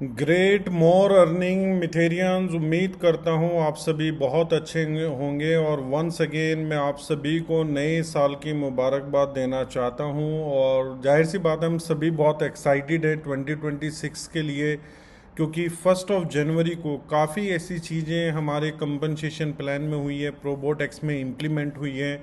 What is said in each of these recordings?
Great मोर earning मिथेरियंस। उम्मीद करता हूँ आप सभी बहुत अच्छे होंगे और वंस अगेन मैं आप सभी को नए साल की मुबारकबाद देना चाहता हूँ। और जाहिर सी बात है, हम सभी बहुत एक्साइटेड हैं 2026 के लिए, क्योंकि 1 जनवरी को काफ़ी ऐसी चीज़ें हमारे कंपनसेशन प्लान में हुई है, प्रोबोटेक्स में इम्प्लीमेंट हुई है,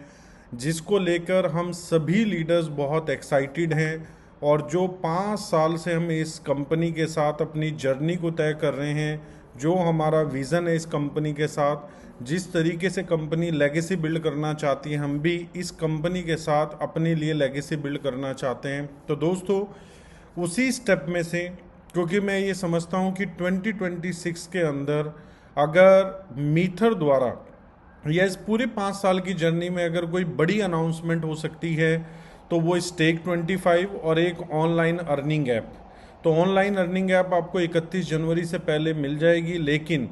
जिसको लेकर हम सभी लीडर्स बहुत एक्साइटेड हैं। और जो 5 साल से हम इस कंपनी के साथ अपनी जर्नी को तय कर रहे हैं, जो हमारा विज़न है इस कंपनी के साथ, जिस तरीके से कंपनी लेगेसी बिल्ड करना चाहती है, हम भी इस कंपनी के साथ अपने लिए लेगेसी बिल्ड करना चाहते हैं। तो दोस्तों, उसी स्टेप में से, क्योंकि मैं ये समझता हूँ कि 2026 के अंदर अगर मीथर द्वारा या इस पूरे 5 साल की जर्नी में अगर कोई बड़ी अनाउंसमेंट हो सकती है तो वो स्टेक 25 और एक ऑनलाइन अर्निंग ऐप। तो ऑनलाइन अर्निंग ऐप आपको 31 जनवरी से पहले मिल जाएगी, लेकिन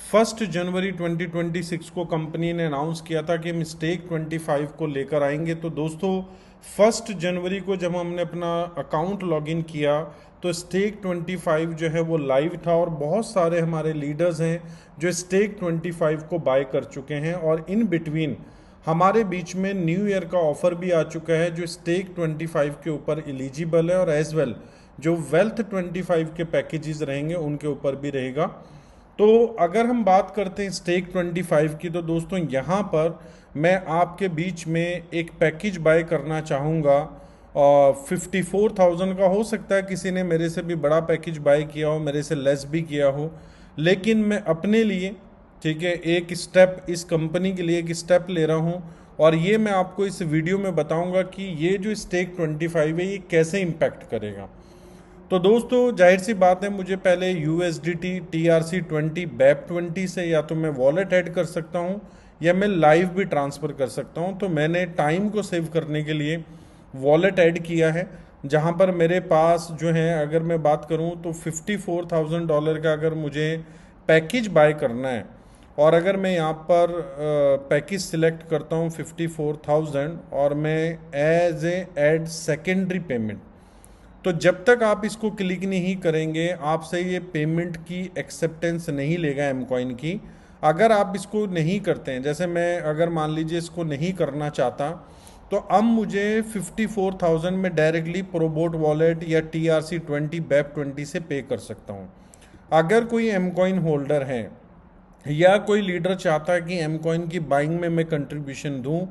1 जनवरी 2026 को कंपनी ने अनाउंस किया था कि हम स्टेक 25 को लेकर आएंगे। तो दोस्तों, 1 जनवरी को जब हमने अपना अकाउंट लॉगिन किया तो स्टेक 25 जो है वो लाइव था, और बहुत सारे हमारे लीडर्स हैं जो स्टेक 25 को बाय कर चुके हैं। और इन बिटवीन हमारे बीच में न्यू ईयर का ऑफर भी आ चुका है जो स्टेक 25 के ऊपर एलिजिबल है, और एज वेल जो वेल्थ 25 के पैकेजेस रहेंगे उनके ऊपर भी रहेगा। तो अगर हम बात करते हैं स्टेक 25 की, तो दोस्तों यहाँ पर मैं आपके बीच में एक पैकेज बाय करना चाहूँगा, और 54,000 का। हो सकता है किसी ने मेरे से भी बड़ा पैकेज बाय किया हो, मेरे से लेस भी किया हो, लेकिन मैं अपने लिए, ठीक है, एक स्टेप इस कंपनी के लिए एक स्टेप ले रहा हूँ। और ये मैं आपको इस वीडियो में बताऊंगा कि ये जो स्टेक 25 है ये कैसे इम्पैक्ट करेगा। तो दोस्तों, जाहिर सी बात है, मुझे पहले USDT TRC20 BEP20 से या तो मैं वॉलेट ऐड कर सकता हूँ या मैं लाइव भी ट्रांसफ़र कर सकता हूँ। तो मैंने टाइम को सेव करने के लिए वॉलेट ऐड किया है, जहाँ पर मेरे पास जो है, अगर मैं बात करूँ तो $54,000 का अगर मुझे पैकेज बाय करना है, और अगर मैं यहाँ पर पैकेज सिलेक्ट करता हूँ 54,000 और मैं as a add secondary payment, तो जब तक आप इसको क्लिक नहीं करेंगे आपसे ये पेमेंट की एक्सेप्टेंस नहीं लेगा एम कॉइन की। अगर आप इसको नहीं करते हैं, जैसे मैं अगर मान लीजिए इसको नहीं करना चाहता, तो अब मुझे 54,000 में डायरेक्टली प्रोबोट वॉलेट या TRC20 BEP20 से पे कर सकता हूँ। अगर कोई एम कॉइन होल्डर है या कोई लीडर चाहता है कि एम कॉइन की बाइंग में मैं कंट्रीब्यूशन दूं,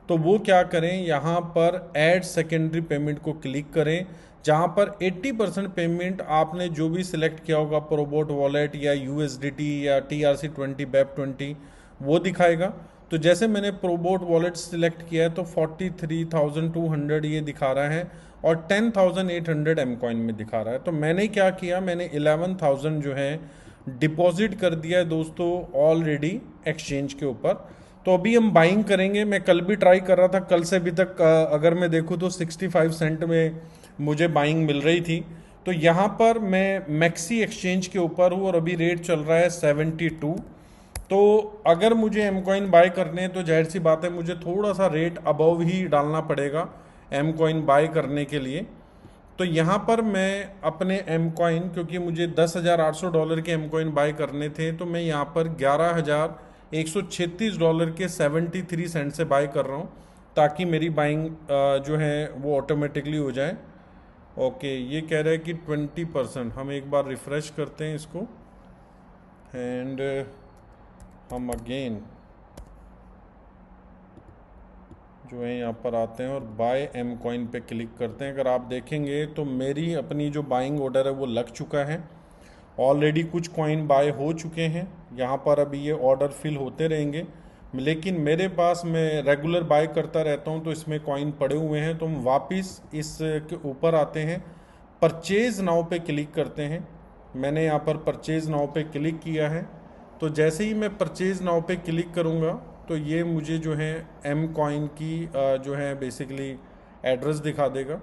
तो वो क्या करें, यहाँ पर ऐड सेकेंडरी पेमेंट को क्लिक करें, जहाँ पर 80% पेमेंट आपने जो भी सिलेक्ट किया होगा, प्रोबोट वॉलेट या USDT या TRC20 BEP20, वो दिखाएगा। तो जैसे मैंने प्रोबोट वॉलेट सिलेक्ट किया है तो 43,200 ये दिखा रहा है, और 10,800 एम कॉइन में दिखा रहा है। तो मैंने क्या किया, मैंने 11,000 जो है डिपॉजिट कर दिया है दोस्तों ऑलरेडी एक्सचेंज के ऊपर। तो अभी हम बाइंग करेंगे। मैं कल भी ट्राई कर रहा था, कल से अभी तक अगर मैं देखूँ तो 65 सेंट में मुझे बाइंग मिल रही थी। तो यहाँ पर मैं मैक्सी एक्सचेंज के ऊपर हूँ और अभी रेट चल रहा है 72। तो अगर मुझे एम कॉइन बाय करने हैं तो जाहिर सी बात है मुझे थोड़ा सा रेट अबव ही डालना पड़ेगा एम कॉइन बाय करने के लिए। तो यहाँ पर मैं अपने एम कॉइन, क्योंकि मुझे $10,800 के एम कॉइन बाय करने थे, तो मैं यहाँ पर $11,136 के 73 सेंट से बाय कर रहा हूँ, ताकि मेरी बाइंग जो है वो ऑटोमेटिकली हो जाए। ओके, ये कह रहा है कि 20%। हम एक बार रिफ़्रेश करते हैं इसको, एंड हम अगेन जो है यहाँ पर आते हैं और बाय एम कॉइन पे क्लिक करते हैं। अगर आप देखेंगे तो मेरी अपनी जो बाइंग ऑर्डर है वो लग चुका है ऑलरेडी, कुछ कॉइन बाय हो चुके हैं। यहाँ पर अभी ये ऑर्डर फिल होते रहेंगे, लेकिन मेरे पास, मैं रेगुलर बाय करता रहता हूँ तो इसमें कॉइन पड़े हुए हैं। तो हम वापस इसके ऊपर आते हैं, परचेज़ नाउ पे क्लिक करते हैं। मैंने यहाँ पर परचेज़ नाउ पे क्लिक किया है। तो जैसे ही मैं परचेज़ नाउ पे क्लिक करूँगा तो ये मुझे जो है एम कॉइन की जो है बेसिकली एड्रेस दिखा देगा।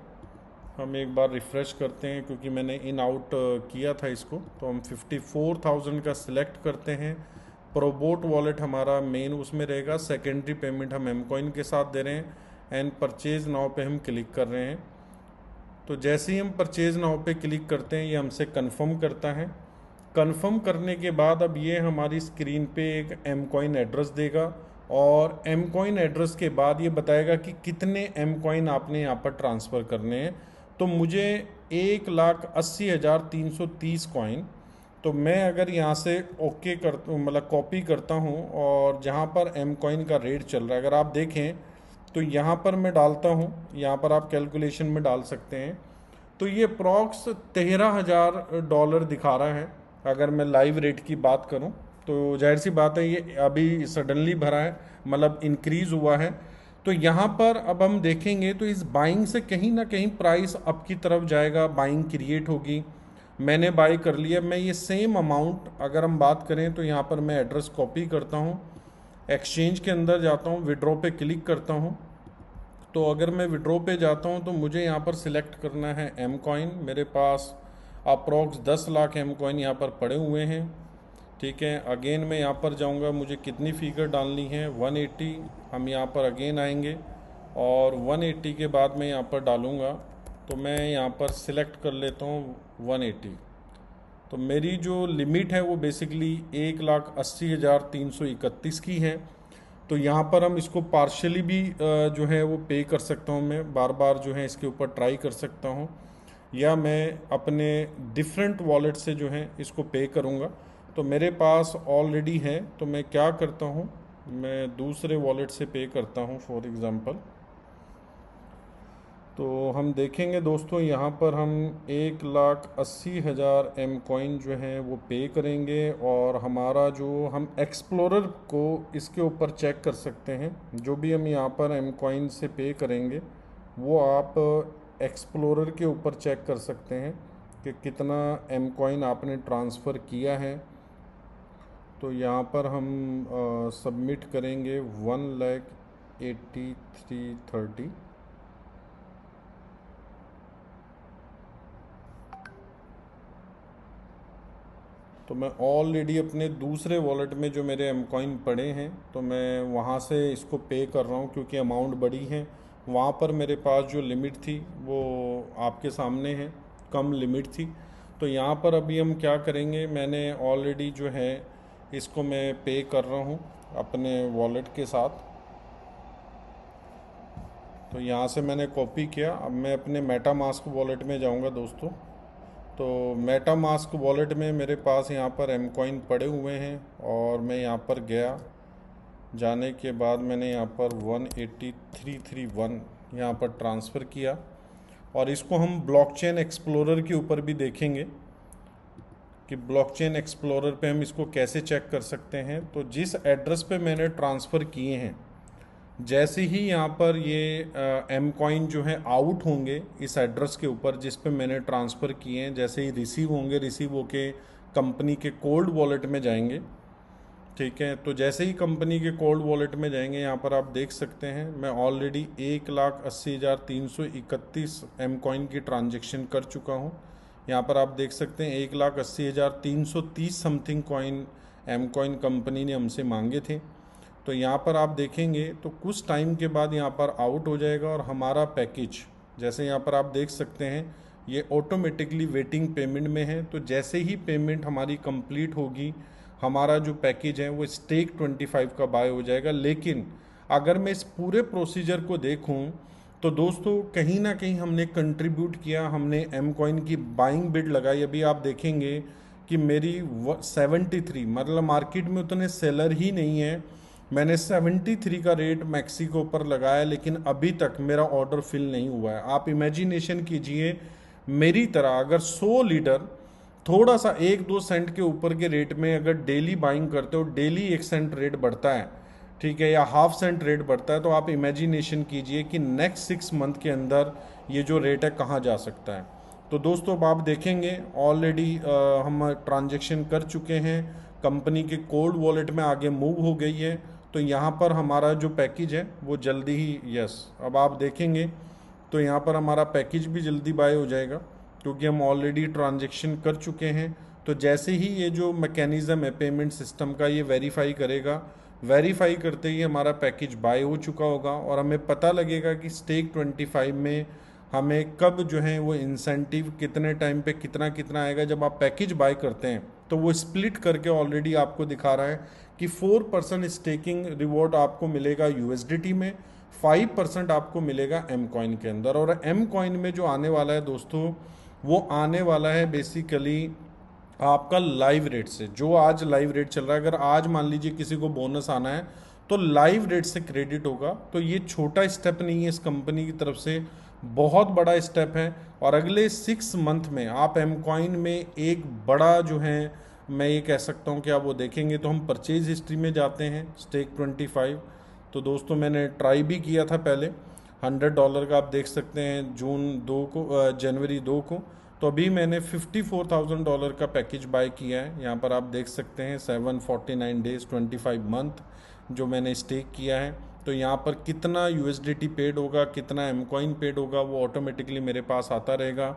हम एक बार रिफ़्रेश करते हैं, क्योंकि मैंने इन आउट किया था इसको। तो हम 54,000 का सिलेक्ट करते हैं। प्रोबोट वॉलेट हमारा मेन उसमें रहेगा, सेकेंडरी पेमेंट हम एम कॉइन के साथ दे रहे हैं, एंड परचेज़ नाउ पे हम क्लिक कर रहे हैं। तो जैसे ही हम परचेज नाउ पे क्लिक करते हैं ये हमसे कंफर्म करता है। कंफर्म करने के बाद अब ये हमारी स्क्रीन पे एक एम कॉइन एड्रेस देगा और एम कॉइन एड्रेस के बाद ये बताएगा कि कितने एम कॉइन आपने यहाँ पर ट्रांसफ़र करने हैं। तो मुझे 1,80,330 कॉइन, तो मैं अगर यहाँ से ओके कर मतलब कॉपी करता हूँ और जहाँ पर एम कॉइन का रेट चल रहा है अगर आप देखें तो यहाँ पर मैं डालता हूँ, यहाँ पर आप कैलकुलेशन में डाल सकते हैं। तो ये अप्रॉक्स $13,000 दिखा रहा है अगर मैं लाइव रेट की बात करूँ। तो जाहिर सी बात है ये अभी सडनली भरा है, मतलब इंक्रीज़ हुआ है। तो यहाँ पर अब हम देखेंगे तो इस बाइंग से कहीं ना कहीं प्राइस अप की तरफ जाएगा, बाइंग क्रिएट होगी। मैंने बाई कर लिया। मैं ये सेम अमाउंट अगर हम बात करें तो यहाँ पर मैं एड्रेस कॉपी करता हूँ, एक्सचेंज के अंदर जाता हूँ, विड्रॉ पे क्लिक करता हूँ। तो अगर मैं विड्रॉ पे जाता हूँ तो मुझे यहाँ पर सिलेक्ट करना है एम कॉइन। मेरे पास अप्रॉक्स 10 लाख एम कॉइन यहाँ पर पड़े हुए हैं। ठीक है, अगेन मैं यहाँ पर जाऊँगा, मुझे कितनी फ़िगर डालनी है 180। हम यहाँ पर अगेन आएंगे और 180 के बाद मैं यहाँ पर डालूँगा। तो मैं यहाँ पर सिलेक्ट कर लेता हूँ 180। तो मेरी जो लिमिट है वो बेसिकली 1,80,331 की है। तो यहाँ पर हम इसको पार्शियली भी जो है वो पे कर सकता हूँ, मैं बार बार जो है इसके ऊपर ट्राई कर सकता हूँ, या मैं अपने डिफरेंट वॉलेट से जो है इसको पे करूँगा। तो मेरे पास ऑलरेडी है तो मैं क्या करता हूँ, मैं दूसरे वॉलेट से पे करता हूँ फॉर एग्ज़ाम्पल। तो हम देखेंगे दोस्तों यहाँ पर हम 1,80,000 एम कॉइन जो है वो पे करेंगे और हमारा जो हम एक्सप्लोरर को इसके ऊपर चेक कर सकते हैं। जो भी हम यहाँ पर एम कॉइन से पे करेंगे वो आप एक्सप्लोरर के ऊपर चेक कर सकते हैं कि कितना एम कॉइन आपने ट्रांसफ़र किया है। तो यहाँ पर हम सबमिट करेंगे 1,83,30। तो मैं ऑलरेडी अपने दूसरे वॉलेट में जो मेरे एम कॉइन पड़े हैं तो मैं वहाँ से इसको पे कर रहा हूँ, क्योंकि अमाउंट बड़ी है। वहाँ पर मेरे पास जो लिमिट थी वो आपके सामने है, कम लिमिट थी। तो यहाँ पर अभी हम क्या करेंगे, मैंने ऑलरेडी जो है इसको मैं पे कर रहा हूँ अपने वॉलेट के साथ। तो यहाँ से मैंने कॉपी किया। अब मैं अपने मेटामास्क वॉलेट में जाऊँगा दोस्तों। तो मेटामास्क वॉलेट में मेरे पास यहाँ पर एम कॉइन पड़े हुए हैं और मैं यहाँ पर गया। जाने के बाद मैंने यहाँ पर 18331 यहाँ पर ट्रांसफ़र किया और इसको हम ब्लॉकचेन एक्सप्लोरर के ऊपर भी देखेंगे कि ब्लॉकचेन एक्सप्लोरर पे हम इसको कैसे चेक कर सकते हैं। तो जिस एड्रेस पे मैंने ट्रांसफ़र किए हैं, जैसे ही यहाँ पर ये एम कॉइन जो है आउट होंगे इस एड्रेस के ऊपर जिस पे मैंने ट्रांसफ़र किए हैं, जैसे ही रिसीव होंगे, रिसीव होके कंपनी के कोल्ड वॉलेट में जाएंगे। ठीक है, तो जैसे ही कंपनी के कोल्ड वॉलेट में जाएंगे यहाँ पर आप देख सकते हैं मैं ऑलरेडी 1,80,331 एम कॉइन की ट्रांजेक्शन कर चुका हूँ। यहाँ पर आप देख सकते हैं 1,80,330 something coin M coin company ने हमसे मांगे थे। तो यहाँ पर आप देखेंगे तो कुछ टाइम के बाद यहाँ पर आउट हो जाएगा और हमारा पैकेज, जैसे यहाँ पर आप देख सकते हैं ये ऑटोमेटिकली वेटिंग पेमेंट में है। तो जैसे ही पेमेंट हमारी कंप्लीट होगी हमारा जो पैकेज है वो स्टेक 25 का बाय हो जाएगा। लेकिन अगर मैं इस पूरे प्रोसीजर को देखूं तो दोस्तों कहीं ना कहीं हमने कंट्रीब्यूट किया, हमने एम कॉइन की बाइंग बिड लगाई। अभी आप देखेंगे कि मेरी 73, मतलब मार्केट में उतने सेलर ही नहीं है, मैंने 73 का रेट मैक्सी के ऊपर लगाया लेकिन अभी तक मेरा ऑर्डर फिल नहीं हुआ है। आप इमेजिनेशन कीजिए मेरी तरह अगर 100 लीटर थोड़ा सा 1-2 सेंट के ऊपर के रेट में अगर डेली बाइंग करते हो, डेली 1 सेंट रेट बढ़ता है, ठीक है, या हाफ सेंट रेट बढ़ता है, तो आप इमेजिनेशन कीजिए कि नेक्स्ट 6 मंथ के अंदर ये जो रेट है कहाँ जा सकता है। तो दोस्तों अब आप देखेंगे ऑलरेडी हम ट्रांजेक्शन कर चुके हैं, कंपनी के कोल्ड वॉलेट में आगे मूव हो गई है। तो यहाँ पर हमारा जो पैकेज है वो जल्दी ही, यस, अब आप देखेंगे तो यहाँ पर हमारा पैकेज भी जल्दी बाय हो जाएगा क्योंकि हम ऑलरेडी ट्रांजेक्शन कर चुके हैं। तो जैसे ही ये जो मैकेनिज़्म है पेमेंट सिस्टम का ये वेरीफाई करेगा, वेरीफाई करते ही हमारा पैकेज बाय हो चुका होगा और हमें पता लगेगा कि स्टेक 25 में हमें कब जो है वो इंसेंटिव कितने टाइम पे कितना कितना आएगा। जब आप पैकेज बाय करते हैं तो वो स्प्लिट करके ऑलरेडी आपको दिखा रहा है कि 4% स्टेकिंग रिवॉर्ड आपको मिलेगा यूएसडीटी में, 5% आपको मिलेगा एम कॉइन के अंदर। और एम कॉइन में जो आने वाला है दोस्तों, वो आने वाला है बेसिकली आपका लाइव रेट से। जो आज लाइव रेट चल रहा है, अगर आज मान लीजिए किसी को बोनस आना है तो लाइव रेट से क्रेडिट होगा। तो ये छोटा स्टेप नहीं है इस कंपनी की तरफ से, बहुत बड़ा स्टेप है। और अगले 6 मंथ में आप एम कॉइन में एक बड़ा जो है, मैं ये कह सकता हूँ कि आप वो देखेंगे। तो हम परचेज हिस्ट्री में जाते हैं, स्टेक 25। तो दोस्तों मैंने ट्राई भी किया था पहले, $100 का आप देख सकते हैं जनवरी 2 को। तो अभी मैंने $54,000 का पैकेज बाय किया है। यहाँ पर आप देख सकते हैं 749 डेज 25 मंथ जो मैंने स्टेक किया है। तो यहाँ पर कितना यूएसडीटी पेड होगा, कितना एम कॉइन पेड होगा, वो ऑटोमेटिकली मेरे पास आता रहेगा।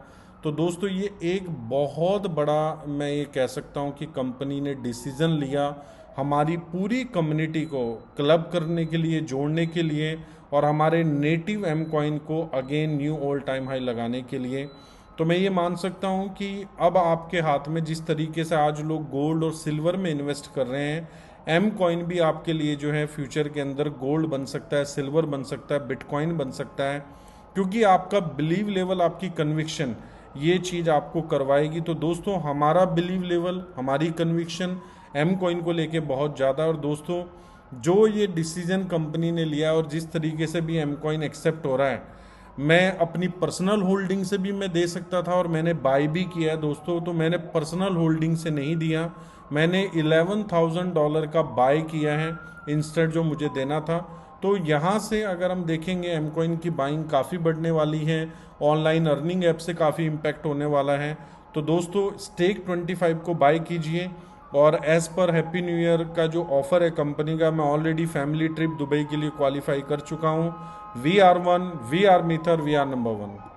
तो दोस्तों ये एक बहुत बड़ा, मैं ये कह सकता हूँ कि कंपनी ने डिसीज़न लिया हमारी पूरी कम्युनिटी को क्लब करने के लिए, जोड़ने के लिए, और हमारे नेटिव एम कॉइन को again knew all time high लगाने के लिए। तो मैं ये मान सकता हूँ कि अब आपके हाथ में, जिस तरीके से आज लोग गोल्ड और सिल्वर में इन्वेस्ट कर रहे हैं, एम कॉइन भी आपके लिए जो है फ्यूचर के अंदर गोल्ड बन सकता है, सिल्वर बन सकता है, बिटकॉइन बन सकता है। क्योंकि आपका बिलीव लेवल, आपकी कन्विक्शन ये चीज़ आपको करवाएगी। तो दोस्तों हमारा बिलीव लेवल, हमारी कन्विक्शन एम कॉइन को लेके बहुत ज़्यादा। और दोस्तों जो ये डिसीजन कंपनी ने लिया और जिस तरीके से भी एम कॉइन एक्सेप्ट हो रहा है, मैं अपनी पर्सनल होल्डिंग से भी मैं दे सकता था और मैंने बाय भी किया है दोस्तों। तो मैंने पर्सनल होल्डिंग से नहीं दिया, मैंने $11,000 का बाय किया है इंस्टेंट जो मुझे देना था। तो यहाँ से अगर हम देखेंगे एम कॉइन की बाइंग काफ़ी बढ़ने वाली है, ऑनलाइन अर्निंग ऐप से काफ़ी इम्पैक्ट होने वाला है। तो दोस्तों स्टेक 25 को बाय कीजिए। और as per happy new year का जो ऑफ़र है कंपनी का, मैं ऑलरेडी फैमिली ट्रिप दुबई के लिए क्वालिफाई कर चुका हूँ। We are one, we are mither, we are number 1।